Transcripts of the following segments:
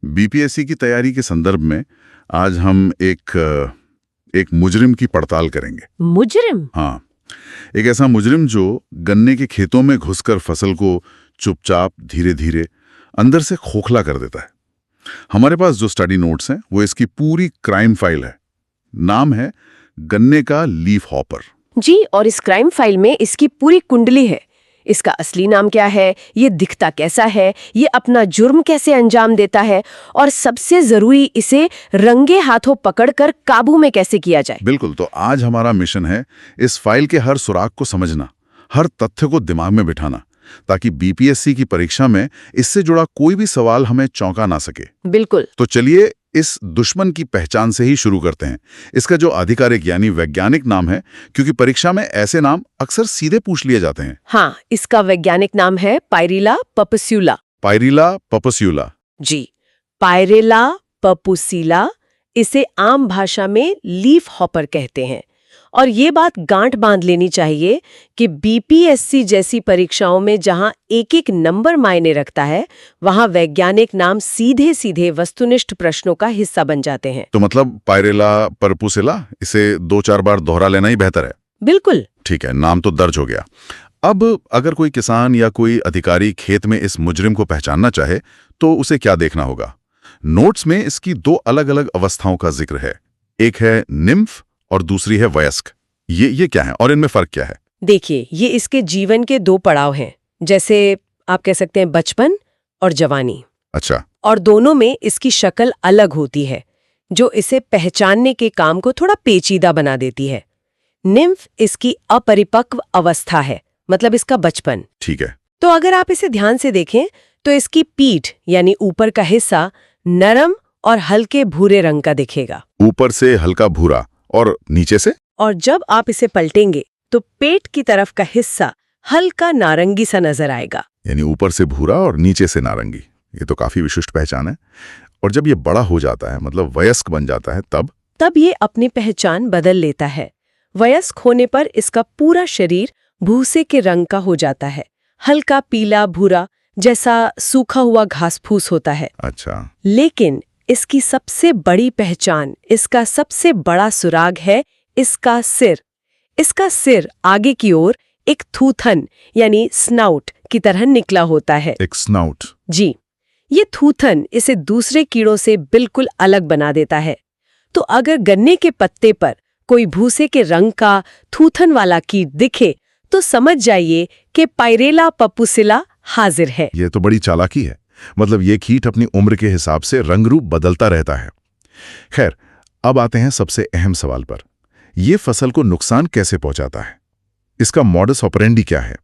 BPSC की तैयारी के संदर्भ में आज हम एक मुजरिम की पड़ताल करेंगे। मुजरिम? हाँ, एक ऐसा मुजरिम जो गन्ने के खेतों में घुसकर फसल को चुपचाप धीरे धीरे अंदर से खोखला कर देता है। हमारे पास जो स्टडी नोट्स हैं वो इसकी पूरी क्राइम फाइल है। नाम है गन्ने का लीफ हॉपर। जी, और इस क्राइम फाइल में इसकी पूरी कुंडली है। इसका असली नाम क्या है, ये दिखता कैसा है, ये अपना जुर्म कैसे अंजाम देता है, और सबसे जरूरी इसे रंगे हाथों पकड़कर काबू में कैसे किया जाए। बिल्कुल, तो आज हमारा मिशन है इस फाइल के हर सुराग को समझना, हर तथ्य को दिमाग में बिठाना, ताकि बीपीएससी की परीक्षा में इससे जुड़ा कोई भी सवाल हमें चौंका ना सके। बिल्कुल। तो चलिए इस दुश्मन की पहचान से ही शुरू करते हैं। इसका जो आधिकारिक यानी वैज्ञानिक नाम है, क्योंकि परीक्षा में ऐसे नाम अक्सर सीधे पूछ लिए जाते हैं। हाँ, इसका वैज्ञानिक नाम है पायरिला पपस्यूला। पायरिला पपस्यूला। जी, पायरिला पपुसिला। इसे आम भाषा में लीफ हॉपर कहते हैं। और ये बात गांठ बांध लेनी चाहिए कि बीपीएससी जैसी परीक्षाओं में जहां एक एक नंबर मायने रखता है, वहां वैज्ञानिक नाम सीधे सीधे वस्तुनिष्ठ प्रश्नों का हिस्सा बन जाते हैं। तो मतलब पायरिला परपुसिला, इसे 2-4 बार दोहरा लेना ही बेहतर है। बिल्कुल ठीक है, नाम तो दर्ज हो गया। अब अगर कोई किसान या कोई अधिकारी खेत में इस मुजरिम को पहचानना चाहे तो उसे क्या देखना होगा? नोट्स में इसकी 2 अलग-अलग अवस्थाओं का जिक्र है। एक है निम्फ और दूसरी है वयस्क। ये क्या है और इनमें फर्क क्या है? देखिए, ये इसके जीवन के 2 पड़ाव हैं, जैसे आप कह सकते हैं बचपन और जवानी। अच्छा। और दोनों में इसकी शक्ल अलग होती है, जो इसे पहचानने के काम को थोड़ा पेचीदा बना देती है। निम्फ इसकी अपरिपक्व अवस्था है, मतलब इसका बचपन। ठीक है। तो अगर आप इसे ध्यान से देखें तो इसकी पीठ यानी ऊपर का हिस्सा नरम और हल्के भूरे रंग का दिखेगा। ऊपर से हल्का भूरा और नीचे से? और जब आप इसे पलटेंगे तो पेट की तरफ का हिस्सा हल्का नारंगी सा नजर आएगा। यानी ऊपर से भूरा और नीचे से नारंगी। ये तो काफी विशिष्ट पहचान है। और जब ये बड़ा हो जाता है, मतलब वयस्क बन जाता है, तब ये अपनी पहचान बदल लेता है। वयस्क होने पर इसका पूरा शरीर भूसे के रंग का हो जाता है, हल्का पीला भूरा जैसा सूखा हुआ घास फूस होता है। अच्छा। लेकिन इसकी सबसे बड़ी पहचान, इसका सबसे बड़ा सुराग है इसका सिर। इसका सिर आगे की ओर एक थूथन यानी स्नाउट की तरह निकला होता है। एक स्नाउट? जी, ये थूथन इसे दूसरे कीड़ों से बिल्कुल अलग बना देता है। तो अगर गन्ने के पत्ते पर कोई भूसे के रंग का थूथन वाला कीट दिखे तो समझ जाइए कि पायरिला पपुसिला हाजिर है। ये तो बड़ी चालाकी है। मतलब ये कीट अपनी उम्र के हिसाब से रंग रूप बदलता रहता है। खैर, अब आते हैं सबसे अहम सवाल पर। ये फसल को नुकसान कैसे पहुंचाता है? इसका मॉडस ऑपरेंडी क्या है?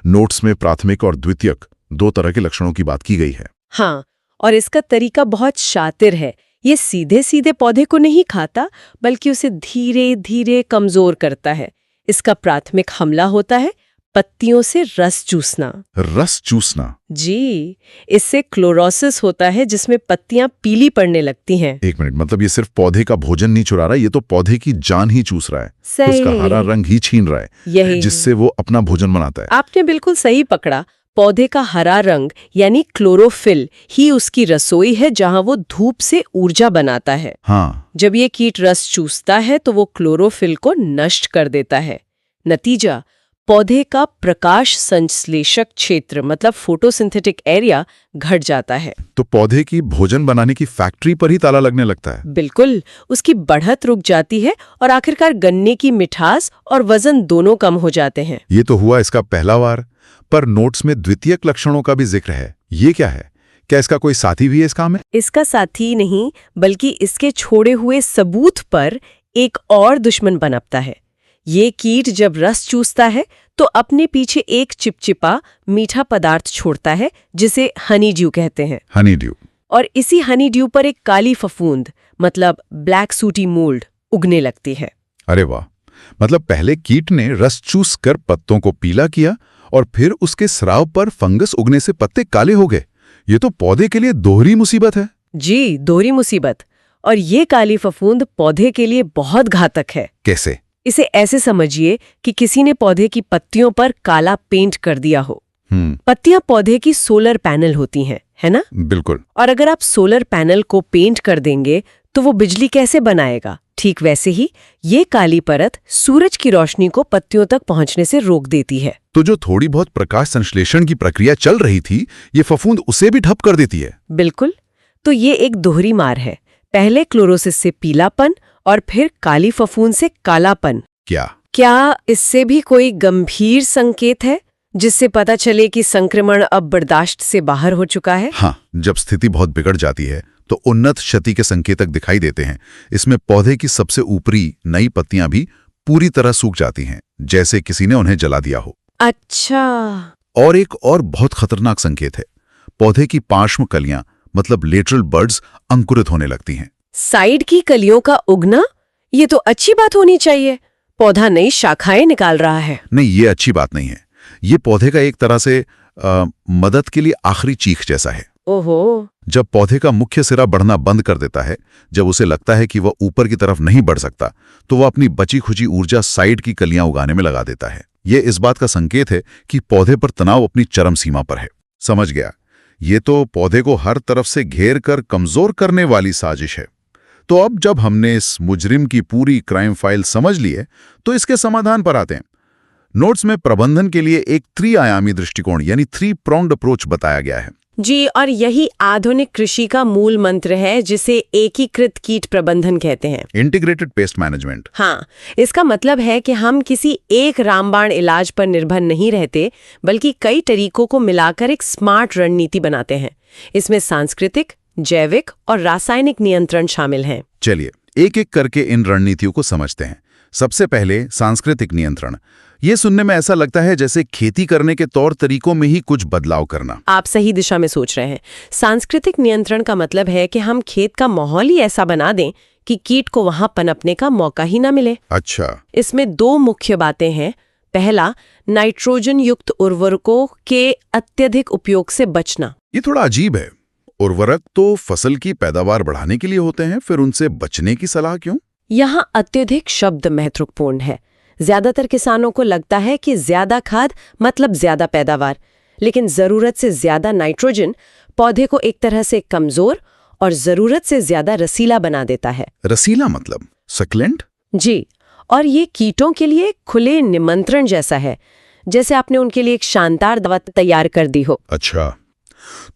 नोट्स में प्राथमिक और द्वितीयक 2 तरह के लक्षणों की बात की गई है। हाँ, और इसका तरीका बहुत शातिर है। ये सीधे सीधे पौधे को नहीं खाता, बल्कि उसे धीरे धीरे कमजोर करता है। इसका प्राथमिक हमला होता है पत्तियों से रस चूसना। रस चूसना? जी, इससे क्लोरोसिस होता है, जिसमें पत्तियां पीली पड़ने लगती हैं। 1 मिनट, मतलब ये सिर्फ पौधे का भोजन नहीं चुरा रहा, ये तो पौधे की जान ही चूस रहा है। सही। उसका हरा रंग ही छीन रहा है, यही जिससे वो अपना भोजन बनाता है। आपने बिल्कुल सही पकड़ा। पौधे का हरा रंग यानी क्लोरोफिल ही उसकी रसोई है, जहां वो धूप से ऊर्जा बनाता है। हाँ। जब ये कीट रस चूसता है तो वो क्लोरोफिल को नष्ट कर देता है। नतीजा, पौधे का प्रकाश संश्लेषक क्षेत्र मतलब फोटोसिंथेटिक एरिया घट जाता है। तो पौधे की भोजन बनाने की फैक्ट्री पर ही ताला लगने लगता है। बिल्कुल, उसकी बढ़त रुक जाती है और आखिरकार गन्ने की मिठास और वजन दोनों कम हो जाते हैं। ये तो हुआ इसका पहला वार, पर नोट्स में द्वितीयक लक्षणों का भी जिक्र है। ये क्या है? क्या इसका कोई साथी भी है इस काम में? इसका साथी नहीं, बल्कि इसके छोड़े हुए सबूत पर एक और दुश्मन पनपता है। ये कीट जब रस चूसता है तो अपने पीछे एक चिपचिपा मीठा पदार्थ छोड़ता है, जिसे हनी ड्यू कहते हैं। हनी ड्यू। और इसी हनी ड्यू पर एक काली फफूंद मतलब ब्लैक सूटी मोल्ड उगने लगती है। अरे वाह! मतलब पहले कीट ने रस चूस कर पत्तों को पीला किया और फिर उसके स्राव पर फंगस उगने से पत्ते काले हो गए। ये तो पौधे के लिए दोहरी मुसीबत है। जी, दोहरी मुसीबत। और ये काली फफूंद पौधे के लिए बहुत घातक है। कैसे? इसे ऐसे समझिए कि किसी ने पौधे की पत्तियों पर काला पेंट कर दिया हो। पत्तियां पौधे की सोलर पैनल होती हैं। है ना? बिल्कुल। और अगर आप सोलर पैनल को पेंट कर देंगे तो वो बिजली कैसे बनाएगा? ठीक वैसे ही ये काली परत सूरज की रोशनी को पत्तियों तक पहुंचने से रोक देती है। तो जो थोड़ी बहुत प्रकाश संश्लेषण की प्रक्रिया चल रही थी, ये फफूंद उसे भी ठप कर देती है। बिल्कुल। तो ये एक दोहरी मार है, पहले क्लोरोसिस से पीलापन और फिर काली फफूंद से कालापन। क्या इससे भी कोई गंभीर संकेत है जिससे पता चले कि संक्रमण अब बर्दाश्त से बाहर हो चुका है? हाँ, जब स्थिति बहुत बिगड़ जाती है तो उन्नत क्षति के संकेतक दिखाई देते हैं। इसमें पौधे की सबसे ऊपरी नई पत्तियां भी पूरी तरह सूख जाती हैं, जैसे किसी ने उन्हें जला दिया हो। अच्छा। और एक और बहुत खतरनाक संकेत है, पौधे की पार्श्व कलियां मतलब लेटरल बर्ड्स अंकुरित होने लगती हैं। साइड की कलियों का उगना, ये तो अच्छी बात होनी चाहिए। पौधा नई शाखाएं निकाल रहा है। नहीं, ये अच्छी बात नहीं है। ये पौधे का एक तरह से मदद के लिए आखिरी चीख जैसा है। ओहो। जब पौधे का मुख्य सिरा बढ़ना बंद कर देता है, जब उसे लगता है कि वह ऊपर की तरफ नहीं बढ़ सकता, तो वह अपनी बची खुची ऊर्जा साइड की कलियां उगाने में लगा देता है। ये इस बात का संकेत है कि पौधे पर तनाव अपनी चरम सीमा पर है। समझ गया, ये तो पौधे को हर तरफ से घेर कर कमजोर करने वाली साजिश है। तो अब जब हमने इस मुजरिम की पूरी क्राइम फाइल समझ ली है, तो इसके समाधान पर आते हैं। नोट्स में प्रबंधन के लिए एक त्रिआयामी दृष्टिकोण यानी 3-pronged अप्रोच बताया गया है। जी, और यही आधुनिक कृषि का मूल मंत्र है, जिसे एकीकृत कीट प्रबंधन कहते हैं। Integrated pest management. हाँ, इसका मतलब है कि हम किसी एक रामबाण इलाज पर निर्भर नहीं रहते, बल्कि कई तरीकों को मिलाकर एक स्मार्ट रणनीति बनाते हैं। इसमें सांस्कृतिक, जैविक और रासायनिक नियंत्रण शामिल हैं। चलिए एक एक करके इन रणनीतियों को समझते हैं। सबसे पहले सांस्कृतिक नियंत्रण। ये सुनने में ऐसा लगता है जैसे खेती करने के तौर तरीकों में ही कुछ बदलाव करना। आप सही दिशा में सोच रहे हैं। सांस्कृतिक नियंत्रण का मतलब है कि हम खेत का माहौल ही ऐसा बना दें कि कीट को वहां पनपने का मौका ही ना मिले। अच्छा। इसमें 2 मुख्य बातें हैं। पहला, नाइट्रोजन युक्त उर्वरकों के अत्यधिक उपयोग से बचना। ये थोड़ा अजीब है। उर्वरक तो फसल की पैदावार बढ़ाने के लिए होते हैं, फिर उनसे बचने की सलाह क्यों? यहाँ अत्यधिक शब्द महत्वपूर्ण है। ज्यादातर किसानों को लगता है कि ज्यादा खाद मतलब ज्यादा पैदावार, लेकिन जरूरत से ज्यादा नाइट्रोजन पौधे को एक तरह से कमजोर और जरूरत से ज्यादा रसीला बना देता है। रसीला मतलब सक्लेंट? जी, और ये कीटों के लिए खुले निमंत्रण जैसा है, जैसे आपने उनके लिए एक शानदार दवा तैयार कर दी हो। अच्छा,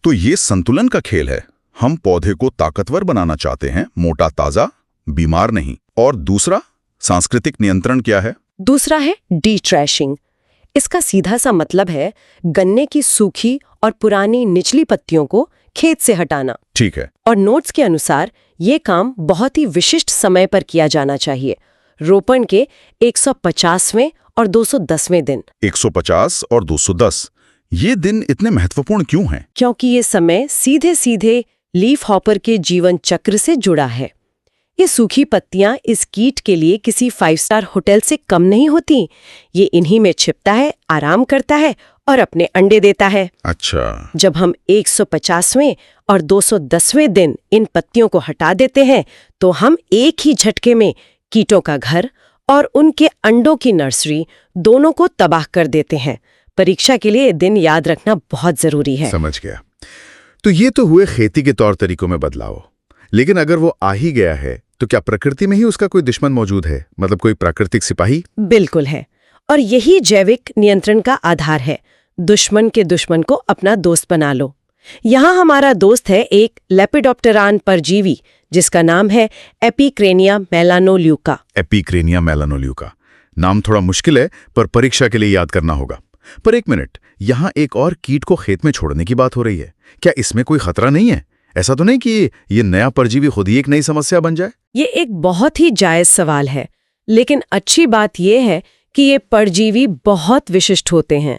तो ये संतुलन का खेल है। हम पौधे को ताकतवर बनाना चाहते हैं, मोटा ताजा, बीमार नहीं। और दूसरा सांस्कृतिक नियंत्रण क्या है? दूसरा है डी-ट्रैशिंग। इसका सीधा सा मतलब है गन्ने की सूखी और पुरानी निचली पत्तियों को खेत से हटाना। ठीक है। और नोट्स के अनुसार ये काम बहुत ही विशिष्ट समय पर किया जाना चाहिए। रोपण के 150वें और 210वें दिन। 150 और 210, ये दिन इतने महत्वपूर्ण क्यों हैं? क्योंकि ये समय सीधे सीधे लीफ हॉपर के जीवन चक्र से जुड़ा है। ये सूखी पत्तियां इस कीट के लिए किसी 5-स्टार होटल से कम नहीं होती। ये इन्हीं में छिपता है, आराम करता है और अपने अंडे देता है। अच्छा। जब हम 150वें और 210वें दिन इन पत्तियों को हटा देते हैं, तो हम एक ही झटके में कीटों का घर और उनके अंडों की नर्सरी दोनों को तबाह कर देते हैं। परीक्षा के लिए दिन याद रखना बहुत जरूरी है। समझ गया। तो ये तो हुए खेती के तौर तरीकों में बदलाव, लेकिन अगर वो आ ही गया है तो क्या प्रकृति में ही उसका कोई दुश्मन मौजूद है? मतलब कोई प्राकृतिक सिपाही? बिल्कुल है, और यही जैविक नियंत्रण का आधार है। दुश्मन के दुश्मन को अपना दोस्त बना लो। यहाँ हमारा दोस्त है एक लेपिडोप्टेरान परजीवी जिसका नाम है एपिक्रेनिया मेलानोल्यूका। एपिक्रेनिया मेलानोल्यूका नाम थोड़ा मुश्किल है, पर परीक्षा के लिए याद करना होगा। पर एक मिनट, यहाँ एक और कीट को खेत में छोड़ने की बात हो रही है। क्या इसमें कोई खतरा नहीं है? ऐसा तो नहीं कि ये नया परजीवी खुद ही एक नई समस्या बन जाए? ये एक बहुत ही जायज सवाल है, लेकिन अच्छी बात यह है कि ये परजीवी बहुत विशिष्ट होते हैं।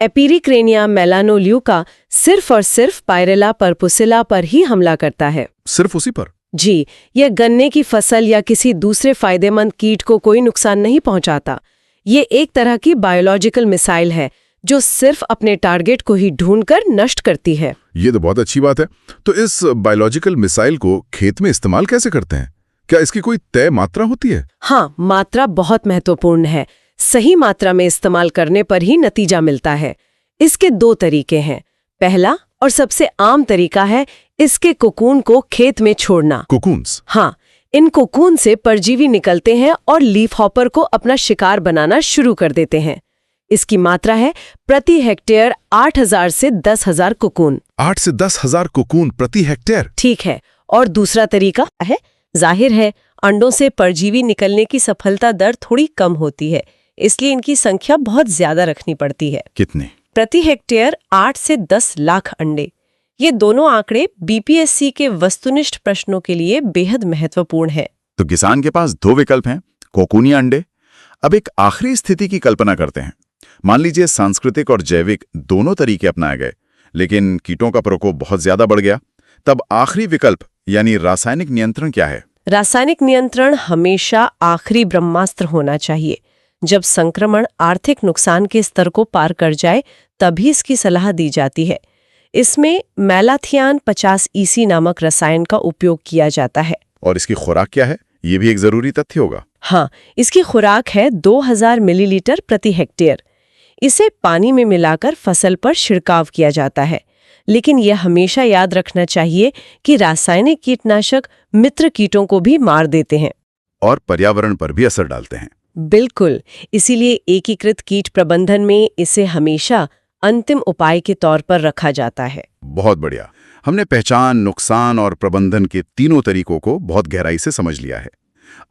एपिक्रेनिया मेलानोल्यूका सिर्फ और सिर्फ पायरेला परपुसिला पर ही हमला करता है। सिर्फ उसी पर? जी, यह गन्ने की फसल या किसी दूसरे फायदेमंद कीट को कोई नुकसान नहीं पहुंचाता। ये एक तरह की बायोलॉजिकल मिसाइल है जो सिर्फ अपने टारगेट को ही ढूंढकर नष्ट करती है। ये तो बहुत अच्छी बात है। तो इस बायोलॉजिकल मिसाइल को खेत में इस्तेमाल कैसे करते हैं? क्या इसकी कोई तय मात्रा होती है? हाँ, मात्रा बहुत महत्वपूर्ण है। सही मात्रा में इस्तेमाल करने पर ही नतीजा मिलता है। इसके 2 तरीके हैं। पहला, और सबसे आम तरीका है इसके कोकून को खेत में छोड़ना। कोकून्स? हाँ, इन कोकून से परजीवी निकलते हैं और लीफ हॉपर को अपना शिकार बनाना शुरू कर देते हैं। इसकी मात्रा है प्रति हेक्टेयर 8,000 से 10,000 कोकून। 8 से 10,000 कोकून प्रति हेक्टेयर? ठीक है। और दूसरा तरीका है, जाहिर है अंडों से परजीवी निकलने की सफलता दर थोड़ी कम होती है, इसलिए इनकी संख्या बहुत ज्यादा रखनी पड़ती है। कितने? प्रति हेक्टेयर 8 से 10 लाख अंडे। ये दोनों आंकड़े बीपीएससी के वस्तुनिष्ठ प्रश्नों के लिए बेहद महत्वपूर्ण है। तो किसान के पास दो विकल्प हैं, कोकून या अंडे। अब एक आखिरी स्थिति की कल्पना करते हैं। मान लीजिए सांस्कृतिक और जैविक दोनों तरीके अपनाए गए, लेकिन कीटों का प्रकोप बहुत ज्यादा बढ़ गया। तब आखिरी विकल्प यानी रासायनिक नियंत्रण क्या है? रासायनिक नियंत्रण हमेशा आखिरी ब्रह्मास्त्र होना चाहिए। जब संक्रमण आर्थिक नुकसान के स्तर को पार कर जाए तभी इसकी सलाह दी जाती है। इसमें मैलाथियान 50 EC नामक रसायन का उपयोग किया जाता है। और इसकी खुराक क्या है? ये भी एक जरूरी तथ्य होगा। हाँ, इसकी खुराक है 2000 मिलीलीटर प्रति हेक्टेयर। इसे पानी में मिलाकर फसल पर छिड़काव किया जाता है, लेकिन यह हमेशा याद रखना चाहिए कि रासायनिक कीटनाशक मित्र कीटों को भी मार देते हैं और पर्यावरण पर भी असर डालते हैं। बिल्कुल, इसीलिए एकीकृत कीट प्रबंधन में इसे हमेशा अंतिम उपाय के तौर पर रखा जाता है। बहुत बढ़िया। हमने पहचान, नुकसान और प्रबंधन के तीनों तरीकों को बहुत गहराई से समझ लिया है।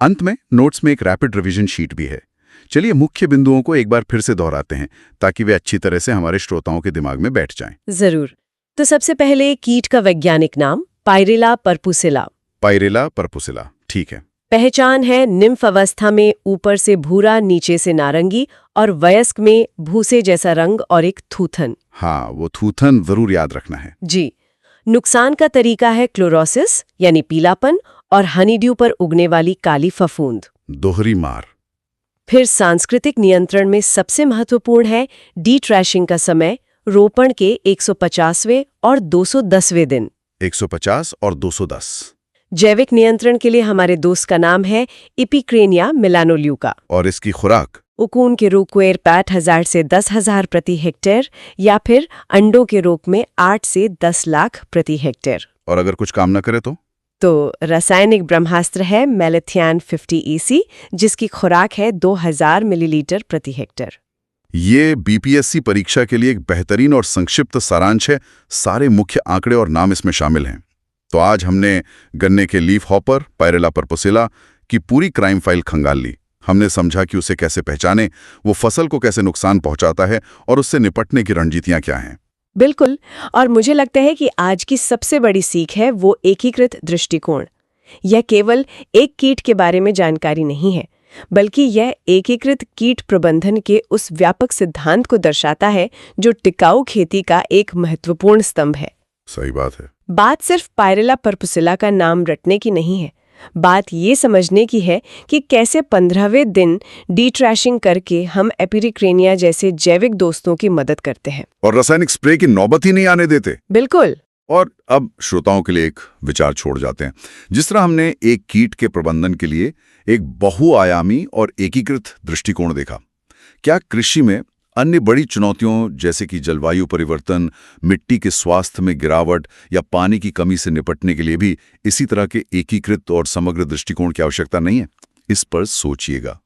अंत में नोट्स में एक रैपिड रिवीजन शीट भी है। चलिए मुख्य बिंदुओं को एक बार फिर से दोहराते हैं ताकि वे अच्छी तरह से हमारे श्रोताओं के दिमाग में बैठ जाएं। जरूर। तो सबसे पहले कीट का वैज्ञानिक नाम पायरेला परपुसिला। पायरेला परपुसिला, ठीक है। पहचान है निम्फ अवस्था में ऊपर से भूरा, नीचे से नारंगी, और वयस्क में भूसे जैसा रंग और एक थूथन। हाँ, वो थूथन जरूर याद रखना है। जी। नुकसान का तरीका है क्लोरोसिस यानी पीलापन और हनीड्यू पर उगने वाली काली फफूंद, दोहरी मार। फिर सांस्कृतिक नियंत्रण में सबसे महत्वपूर्ण है डी-ट्रैशिंग का समय, रोपण के 150वें और 210वें दिन। 150 और 210। जैविक नियंत्रण के लिए हमारे दोस्त का नाम है इपिक्रेनिया मिलानोल्यूका। और इसकी खुराक? उकून के रूप में 8,000 से 10,000 प्रति हेक्टेयर, या फिर अंडों के रूप में 8 से 10 लाख प्रति हेक्टेयर। और अगर कुछ काम न करे तो रासायनिक ब्रह्मास्त्र है मैलाथियान 50 EC, जिसकी खुराक है 2000 मिलीलीटर प्रति हेक्टेयर। ये बीपीएससी परीक्षा के लिए एक बेहतरीन और संक्षिप्त सारांश है। सारे मुख्य आंकड़े और नाम इसमें शामिल हैं। तो आज हमने गन्ने के लीफ हॉपर पायरेला परपुसिला की पूरी क्राइम फाइल खंगाल ली। हमने समझा कि उसे कैसे पहचाने, वो फसल को कैसे नुकसान पहुंचाता है और उससे निपटने की रणनीतियां क्या हैं। बिल्कुल। और मुझे लगता है कि आज की सबसे बड़ी सीख है वो एकीकृत दृष्टिकोण। यह केवल एक कीट के बारे में जानकारी नहीं है, बल्कि यह एकीकृत कीट प्रबंधन के उस व्यापक सिद्धांत को दर्शाता है जो टिकाऊ खेती का एक महत्वपूर्ण स्तंभ है। सही बात है। बात सिर्फ पायरेला परपुसिला का नाम रटने की नहीं है, बात ये समझने की है कि कैसे 15वें दिन डी-ट्रैशिंग करके हम एपिक्रेनिया जैसे जैविक दोस्तों की मदद करते हैं और रासायनिक स्प्रे की नौबत ही नहीं आने देते। बिल्कुल। और अब श्रोताओं के लिए एक विचार छोड़ जाते हैं। जिस तरह हमने एक कीट के प्रबंधन के लिए एक बहुआयामी और एकीकृत दृष्टिकोण देखा, क्या कृषि में अन्य बड़ी चुनौतियों जैसे कि जलवायु परिवर्तन, मिट्टी के स्वास्थ्य में गिरावट या पानी की कमी से निपटने के लिए भी इसी तरह के एकीकृत और समग्र दृष्टिकोण की आवश्यकता नहीं है? इस पर सोचिएगा।